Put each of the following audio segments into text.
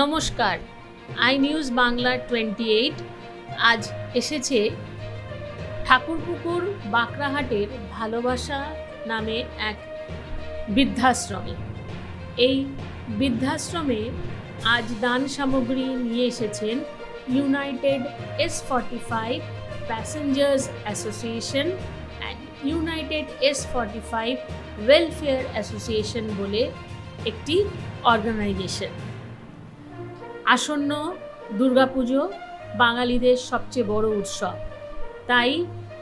নমস্কার, I news Bangla 28 আজ এসেছে ঠাকুরপুকুর বাঁকড়াহাটের ভালোবাসা নামে এক বৃদ্ধাশ্রমে। এই বৃদ্ধাশ্রমে আজ দান সামগ্রী নিয়ে এসেছেন United S45 passengers association and United S45 welfare association বলে একটি অর্গানাইজেশন। আসন্ন দুর্গাপুজো বাঙালিদের সবচেয়ে বড় উৎসব, তাই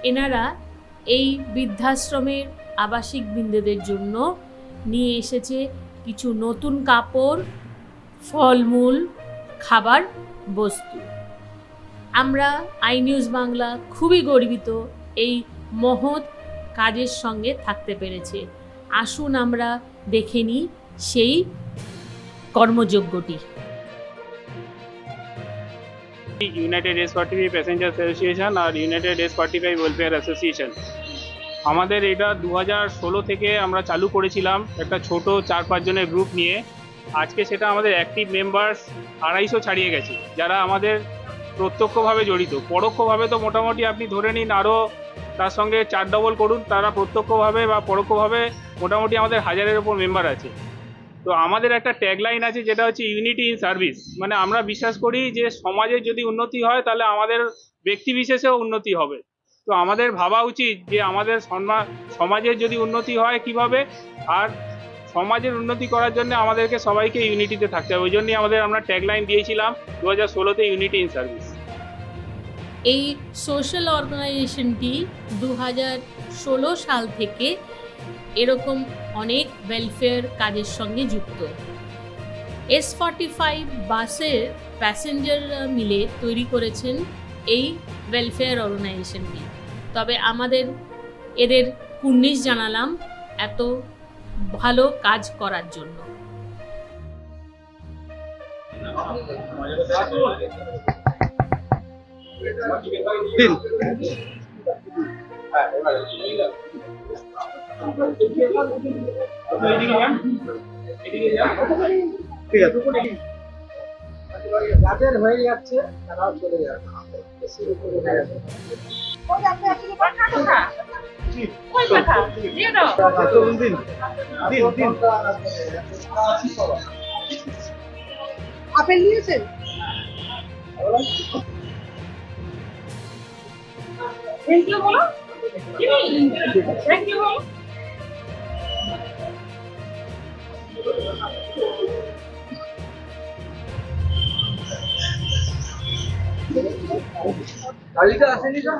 এনারা এই বৃদ্ধাশ্রমের আবাসিক বৃন্দদের জন্য নিয়ে এসেছে কিছু নতুন কাপড়, ফলমূল, খাবার বস্তু। আমরা আই নিউজ বাংলা খুবই গর্বিত এই মহৎ কাজের সঙ্গে থাকতে পেরেছে। আসুন আমরা দেখে নিই সেই কর্মযজ্ঞটি। ইউনাইটেড S45 প্যাসেঞ্জার অ্যাসোসিয়েশন আর ইউনাইটেড S45 ওয়েলফেয়ার অ্যাসোসিয়েশন, আমাদের এটা 2016 থেকে আমরা চালু করেছিলাম একটা ছোট 4-5 জনের গ্রুপ নিয়ে। আজকে সেটা আমাদের অ্যাক্টিভ মেম্বার্স 250 ছাড়িয়ে গেছে, যারা আমাদের প্রত্যক্ষভাবে জড়িত। পরোক্ষভাবে তো মোটামুটি আপনি ধরে নিন আরও তার সঙ্গে 4 ডবল করুন, তারা প্রত্যক্ষভাবে বা পরোক্ষভাবে মোটামুটি আমাদের 1000-এর ওপর মেম্বার আছে। তো আমাদের একটা ট্যাগলাইন আছে, যেটা হচ্ছে ইউনিটি ইন সার্ভিস। মানে আমরা বিশ্বাস করি যে সমাজের যদি উন্নতি হয় তাহলে আমাদের ব্যক্তি বিশেষেও উন্নতি হবে। তো আমাদের ভাবা উচিত যে আমাদের সমাজের যদি উন্নতি হয় কিভাবে, আর সমাজের উন্নতি করার জন্য আমাদেরকে সবাইকে ইউনিটিতে থাকতে হবে। ওই জন্যই আমরা ট্যাগলাইন দিয়েছিলাম 2016-তে ইউনিটি ইন সার্ভিস। এই সোশ্যাল অর্গানাইজেশনটি 2016 সাল থেকে এরকম অনেক ওয়েলফেয়ার কাজের সঙ্গে যুক্ত। S45 বাসের প্যাসেঞ্জাররা মিলে তৈরি করেছেন এই ওয়েলফেয়ার অর্গানাইজেশনটি। তবে আমাদের এদের কুর্নিশ জানালাম এত ভালো কাজ করার জন্য। যাদের হয়ে যাচ্ছে তারাও চলে যাচ্ছে। আপেল নিয়েছেন? থ্যাংক ইউ বলো। থ্যাংক ইউ বলো। গাড়িটা আসেনি তো?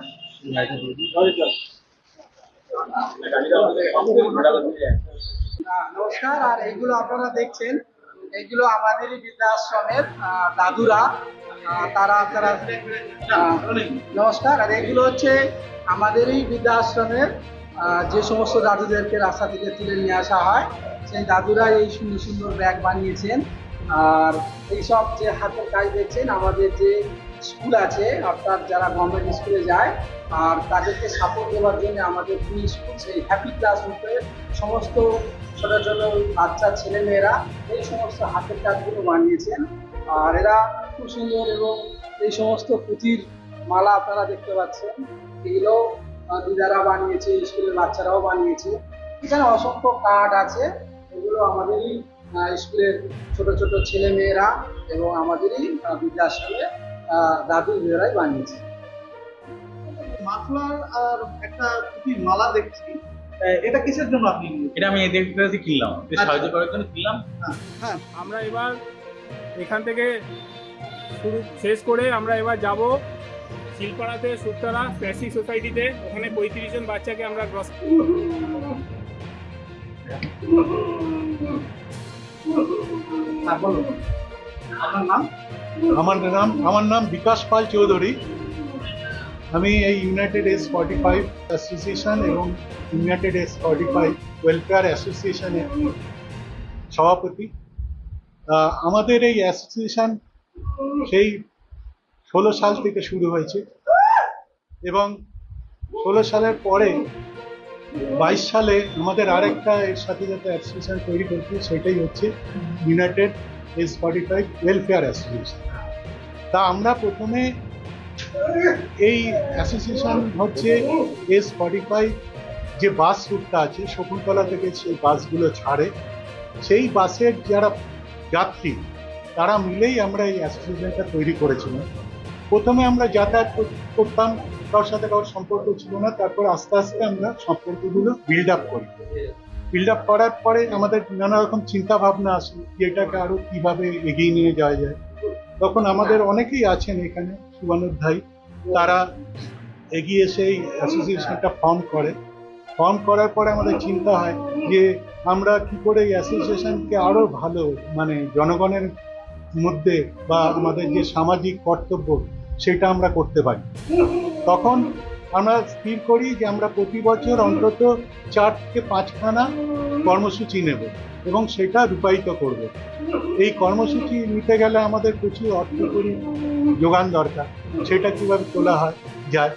নমস্কার। আর এইগুলো আপনারা দেখছেন, এইগুলো আমাদেরই বৃদ্ধাশ্রমের দাদুরা, তারা নমস্কার। আর এইগুলো হচ্ছে আমাদেরই বৃদ্ধাশ্রমের যে সমস্ত দাদুদেরকে রাস্তা থেকে তুলে নিয়ে আসা হয়, সেই দাদুরা এই সুন্দর সুন্দর ব্যাগ বানিয়েছেন। আর এইসব যে হাতের কাজ দেখছেন, আমাদের যে স্কুল আছে অর্থাৎ যারা গভর্নমেন্ট স্কুলে যায় আর তাদেরকে সাপোর্ট দেওয়ার জন্য আমাদের দুই স্কুল সেই হ্যাপি ক্লাসরুমে সমস্ত ছোটো ছোটো বাচ্চা ছেলেমেয়েরা এই সমস্ত হাতের কাজগুলো বানিয়েছেন। আর এরা খুব সুন্দর, এবং এই সমস্ত পুঁথির মালা আপনারা দেখতে পাচ্ছেন, এগুলো দিদারা বানিয়েছে, স্কুলের বাচ্চারাও বানিয়েছে। এখানে অসংখ্য কার্ড আছে, এগুলো আমাদেরই স্কুলের ছোট ছোট ছেলে মেয়েরা এবং আমাদেরই বৃদ্ধাশ্রমে দাদু দিদারাই বানিয়েছে। মাফলার আর একটা পুঁথির মালা দেখছি, এটা কিসের জন্য আপনি? এটা আমি এদের কাছে কিনলাম, সাহায্য করার জন্য কিনলাম। হ্যাঁ, আমরা এবার এখান থেকে শেষ করে আমরা এবার যাব শিলপাড়াতে, সুতরা প্যাসি সোসাইটিতে। ওখানে 35 জন বাচ্চাকে আমরা আমার নাম বিকাশ পাল চৌধুরী। আমি এই ইউনাইটেড S45 অ্যাসোসিয়েশন এবং ইউনাইটেড S45 ওয়েলফেয়ার অ্যাসোসিয়েশনের সভাপতি। আমাদের এই অ্যাসোসিয়েশন সেই 16 সাল থেকে শুরু হয়েছে, এবং 16 সালের পরে 22 সালে আমাদের আরেকটা এর সাথে যাতে অ্যাসোসিয়েশন তৈরি করছি, সেটাই হচ্ছে ইউনাইটেড S45 ওয়েলফেয়ার অ্যাসোসিয়েশন। তা আমরা প্রথমে এই অ্যাসোসিয়েশন হচ্ছে S45 যে বাস রুটটা আছে শকুন্তলা থেকে সেই বাসগুলো ছাড়ে, সেই বাসের যারা যাত্রী তারা মিলেই আমরা এই অ্যাসোসিয়েশনটা তৈরি করেছিলাম। প্রথমে আমরা যাতায়াত করতাম, কারোর সাথে কারোর সম্পর্ক ছিল না, তারপর আস্তে আস্তে আমরা সম্পর্কগুলো বিল্ড আপ করি। বিল্ড আপ করার পরে আমাদের নানা রকম চিন্তা ভাবনা আসে যে এটাকে আরো কিভাবে এগিয়ে নিয়ে যাওয়া যায়। তখন আমাদের অনেকেই আছেন এখানে শুভানুধ্যায়ী, তারা এগিয়ে এসে এই অ্যাসোসিয়েশনটা ফর্ম করার পরে আমাদের চিন্তা হয় যে আমরা কি করে এই অ্যাসোসিয়েশনকে আরো ভালো মানে জনগণের মধ্যে বা আমাদের যে সামাজিক কর্তব্য সেটা আমরা করতে পারি। তখন আমরা স্থির করি যে আমরা প্রতি বছর অন্তত 4 থেকে 5খানা কর্মসূচি নেব এবং সেটা রূপায়িত করব। এই কর্মসূচি নিতে গেলে আমাদের প্রচুর অর্থকরী যোগান দরকার, সেটা কিভাবে তোলা যায়,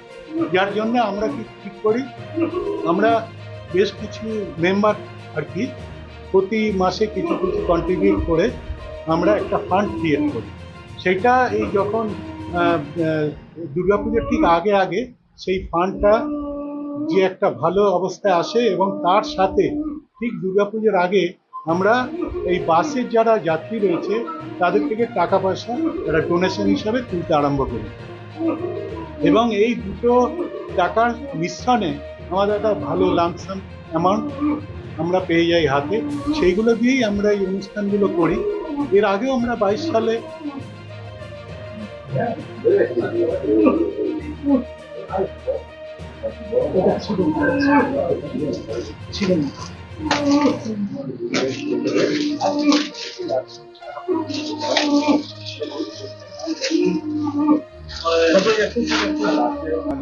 যার জন্য আমরা কি ঠিক করি, আমরা বেশ কিছু মেম্বার আর কি প্রতি মাসে কিছু কিছু কন্ট্রিবিউট করে আমরা একটা ফান্ড ক্রিয়েট করি। সেটা এই যখন দুর্গাপুজোর ঠিক আগে সেই ফান্ডটা যে একটা ভালো অবস্থায় আসে এবং তার সাথে ঠিক দুর্গাপুজোর আগে আমরা এই বাসের যারা যাত্রী রয়েছে তাদের থেকে টাকা পয়সা একটা ডোনেশন হিসাবে তুলতে আরম্ভ করি এবং এই দুটো টাকার মিশ্রণে আমাদের একটা ভালো লামসাম অ্যামাউন্ট আমরা পেয়ে যাই হাতে। সেইগুলো দিয়েই আমরা এই অনুষ্ঠানগুলো করি। এর আগেও আমরা 22 সালে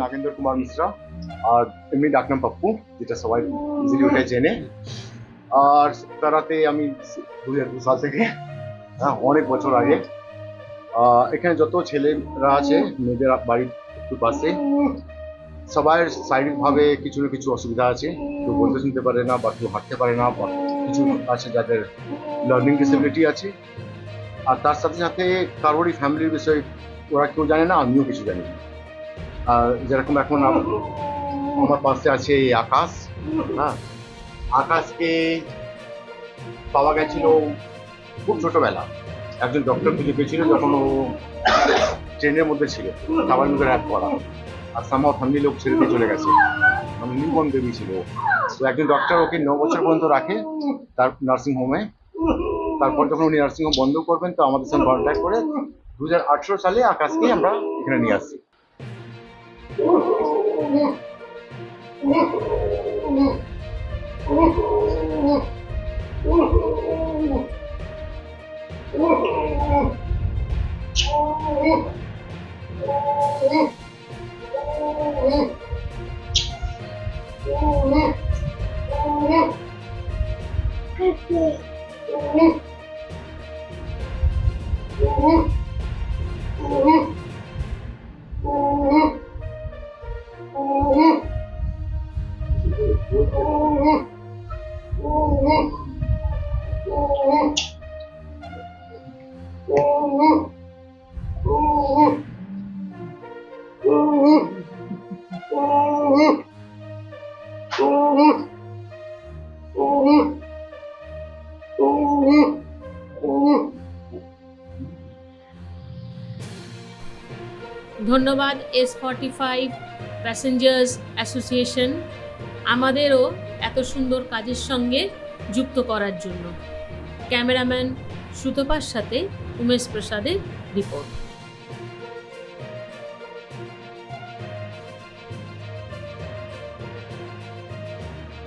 নাগেন্দ্র কুমার মিশ্রা, আর এমনি ডাকনাম পাপ্পু, যেটা সবাই ইজিলি ওটাই চেনে। আর তারাতে আমি 2002 সাল থেকে, অনেক বছর আগে। এখানে যত ছেলেরা আছে মেয়েদের বাড়ির একটু পাশে, সবাই শারীরিকভাবে কিছু না কিছু অসুবিধা আছে, কেউ বলতে শুনতে পারে না বা কেউ হাঁটতে পারে না, বা কিছু আছে যাদের লার্নিং ডিসেবিলিটি আছে। আর তার সাথে সাথে কারোরই ফ্যামিলির বিষয়ে ওরা কেউ জানে না, আমিও কিছু জানি না। আর যেরকম এখন আমার পাশে আছে আকাশ। আকাশকে পাওয়া গেছিল খুব ছোটবেলা, একজন ডক্টর খুঁজে পেয়েছিল যখন ও ট্রেনের মধ্যে ছিল, খাবার মধ্যে র্যাপ করা, আর সামহাও ফ্যামিলি লোক ছেড়ে দিয়ে চলে গেছে, মানে নিউবর্ন বেবি ছিল। তো একজন ডক্টর ওকে 9 বছর পর্যন্ত রাখে তার নার্সিংহোমে। তারপর যখন উনি নার্সিংহোম বন্ধ করবেন তো আমাদের সঙ্গে কন্ট্যাক্ট করে 2018 সালে আকাশকে আমরা এখানে নিয়ে আসি। ধন্যবাদ S45 প্যাসেঞ্জার্স অ্যাসোসিয়েশন আমাদেরও এত সুন্দর কাজের সঙ্গে যুক্ত করার জন্য। ক্যামেরাম্যান সুতপার সাথে উমেশ প্রসাদের রিপোর্ট।